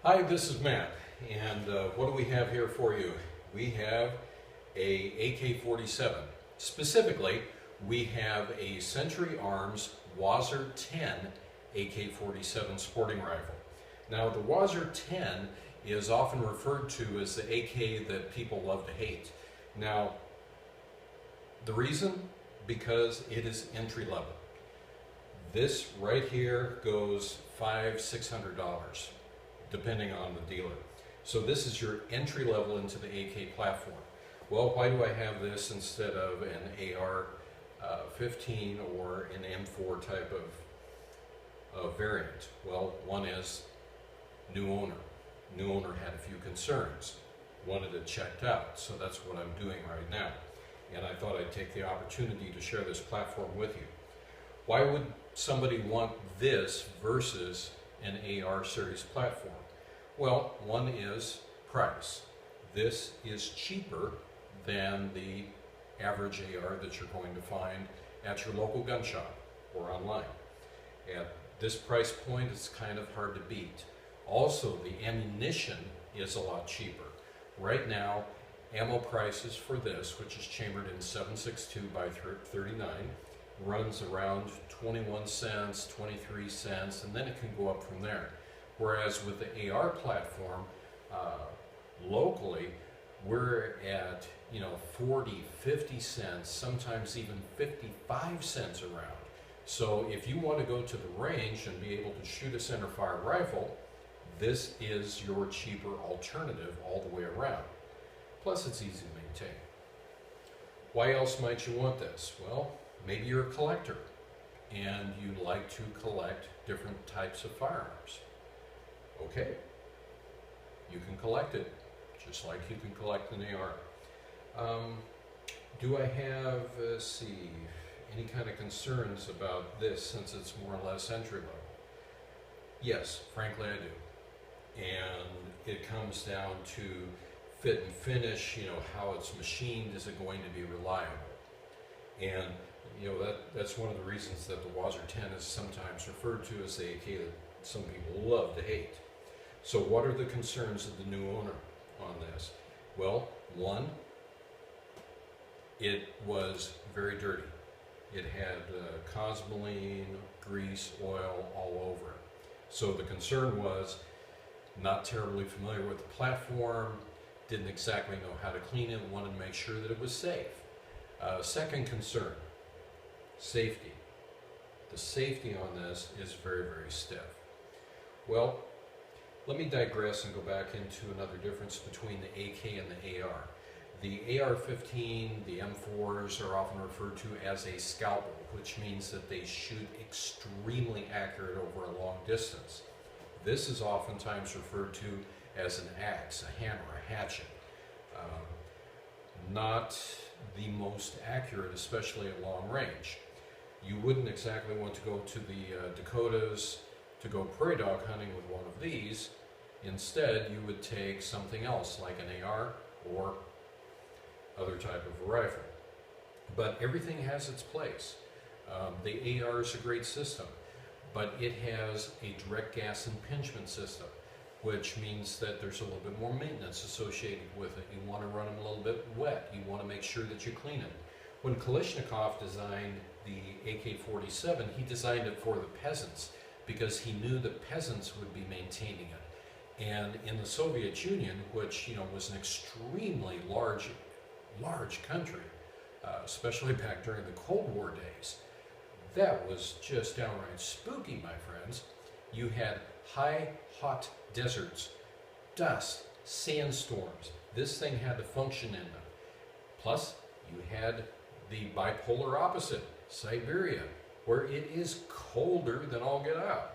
Hi, this is Matt, and what do we have here for you? We have a AK47. Specifically, we have a Century Arms WASR 10 AK47 sporting rifle. Now, the WASR 10 is often referred to as the AK that people love to hate. Now, the reason? Because it is entry level. This right here goes $500–600. Depending on the dealer. So this is your entry level into the AK platform. Well, why do I have this instead of an AR-15 or an M4 type of variant? Well, one is new owner. New owner had a few concerns, wanted it checked out, so that's what I'm doing right now. And I thought I'd take the opportunity to share this platform with you. Why would somebody want this versus an AR series platform? Well, one is price. This is cheaper than the average AR that you're going to find at your local gun shop or online. At this price point, it's kind of hard to beat. Also, the ammunition is a lot cheaper. Right now, ammo prices for this, which is chambered in 7.62 by 39, runs around 21 cents, 23 cents, and then it can go up from there. Whereas with the AR platform, locally, we're at 40, 50 cents, sometimes even 55 cents around. So if you want to go to the range and be able to shoot a centerfire rifle, this is your cheaper alternative all the way around. Plus it's easy to maintain. Why else might you want this? Well, maybe you're a collector and you like to collect different types of firearms. Okay, you can collect it, just like you can collect an AR. Do I have, any kind of concerns about this since it's more or less entry level? Yes, frankly I do. And it comes down to fit and finish, how it's machined, is it going to be reliable? And that's one of the reasons that the WASR 10 is sometimes referred to as the AK that some people love to hate. So what are the concerns of the new owner on this? Well, one, it was very dirty. It had cosmoline, grease, oil all over it. So the concern was not terribly familiar with the platform, didn't exactly know how to clean it, wanted to make sure that it was safe. Second concern, safety. The safety on this is very, very stiff. Well, let me digress and go back into another difference between the AK and the AR. The AR-15, the M4s are often referred to as a scalpel, which means that they shoot extremely accurate over a long distance. This is oftentimes referred to as an axe, a hammer, a hatchet. Not the most accurate, especially at long range. You wouldn't exactly want to go to the Dakotas to go prairie dog hunting with one of these. Instead, you would take something else like an AR or other type of a rifle. But everything has its place. The AR is a great system, but it has a direct gas impingement system, which means that there's a little bit more maintenance associated with it. You want to run them a little bit wet. You want to make sure that you clean it. When Kalashnikov designed the AK-47, he designed it for the peasants because he knew the peasants would be maintaining it. And in the Soviet Union, which was an extremely large country, especially back during the Cold War days, that was just downright spooky, my friends. You had high, hot deserts, dust, sandstorms. This thing had to function in them. Plus, you had the bipolar opposite, Siberia, where it is colder than all get out.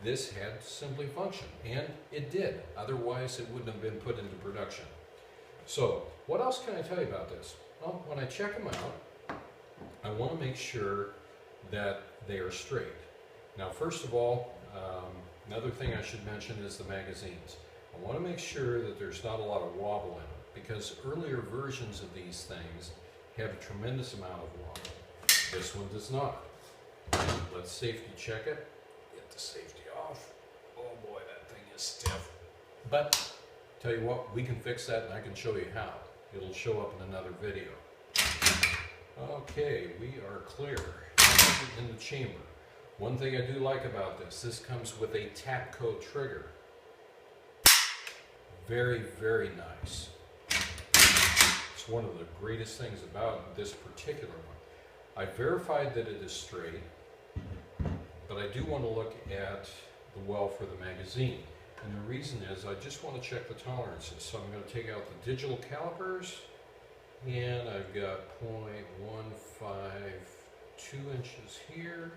This had to simply function, and it did. Otherwise, it wouldn't have been put into production. So, what else can I tell you about this? Well, when I check them out, I want to make sure that they are straight. Now, first of all, another thing I should mention is the magazines. I want to make sure that there's not a lot of wobble in them, because earlier versions of these things have a tremendous amount of wobble. This one does not. Let's safety check it. Get the safety off. Oh boy, that thing is stiff. But tell you what, we can fix that and I can show you how. It'll show up in another video. Okay, we are clear in the chamber. One thing I do like about this comes with a Tapco trigger. Very, very nice. It's one of the greatest things about this particular one. I verified that it is straight, but I do want to look at the well for the magazine. And the reason is I just want to check the tolerances. So I'm going to take out the digital calipers, and I've got 0.152 inches here,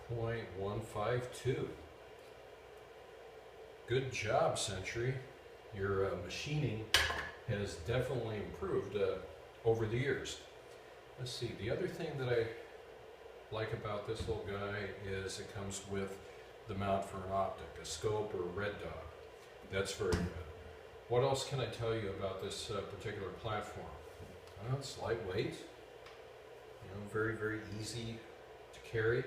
0.152. Good job, Century. Your machining has definitely improved over the years. Let's see, the other thing that I like about this little guy is it comes with the mount for an optic, a scope or a red dot. That's very good. What else can I tell you about this particular platform? Well, it's lightweight, very, very easy to carry.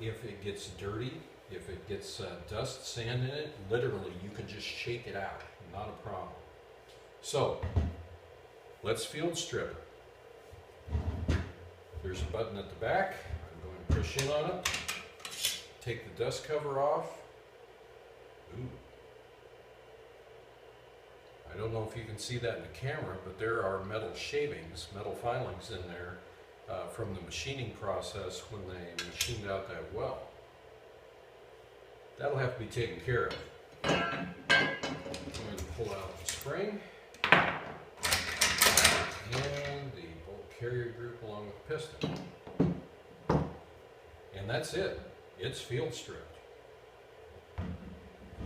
If it gets dirty, if it gets dust, sand in it, literally you can just shake it out, not a problem. So, let's field strip it. There's a button at the back. I'm going to push in on it, take the dust cover off. Ooh. I don't know if you can see that in the camera, but there are metal shavings, metal filings in there from the machining process when they machined out that well. That'll have to be taken care of. I'm going to pull out the spring and the bolt carrier group along with the piston. And that's it. It's field stripped.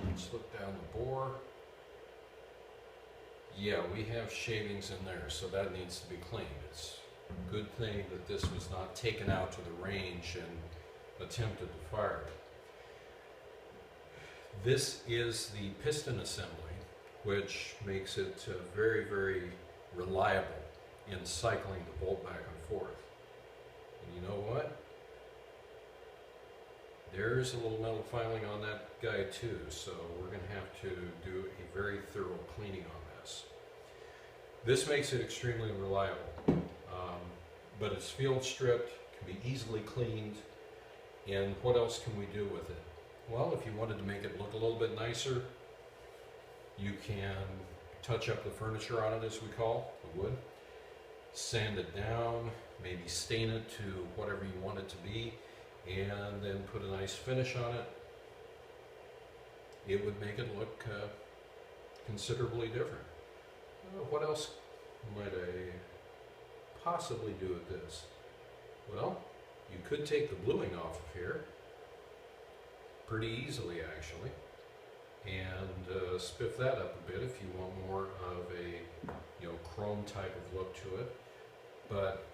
Let's look down the bore. Yeah, we have shavings in there, so that needs to be cleaned. It's a good thing that this was not taken out to the range and attempted to fire it. This is the piston assembly, which makes it very, very reliable in cycling the bolt back and forth. And you know what? There's a little metal filing on that guy too, so we're going to have to do a very thorough cleaning on this. This makes it extremely reliable, but it's field stripped, can be easily cleaned, and what else can we do with it? Well, if you wanted to make it look a little bit nicer, you can touch up the furniture on it, as we call the wood, sand it down, maybe stain it to whatever you want it to be, and then put a nice finish on it. It would make it look considerably different. What else might I possibly do with this? Well, you could take the bluing off of here pretty easily, actually, and spiff that up a bit if you want more of a chrome type of look to it. But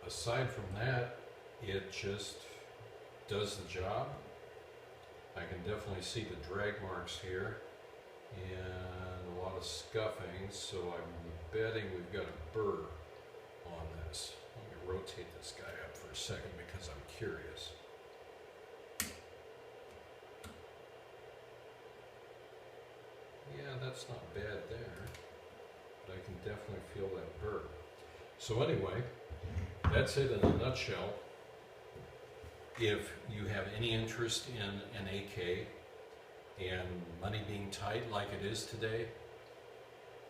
aside from that, it just does the job. I can definitely see the drag marks here and a lot of scuffing, so I'm betting we've got a burr on this. Let me rotate this guy up for a second because I'm curious. Yeah, that's not bad there, but I can definitely feel that burr. So anyway, that's it in a nutshell. If you have any interest in an AK and money being tight like it is today,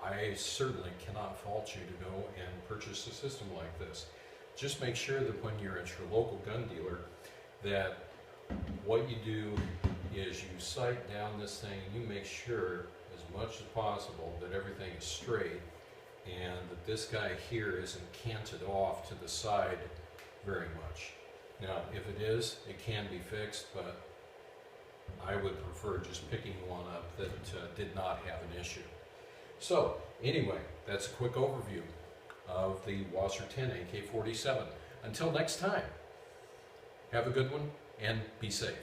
I certainly cannot fault you to go and purchase a system like this. Just make sure that when you're at your local gun dealer, that what you do is you sight down this thing, you make sure as much as possible that everything is straight and that this guy here isn't canted off to the side very much. Now, if it is, it can be fixed, but I would prefer just picking one up that did not have an issue. So, anyway, that's a quick overview of the WASR 10 AK47. Until next time, have a good one and be safe.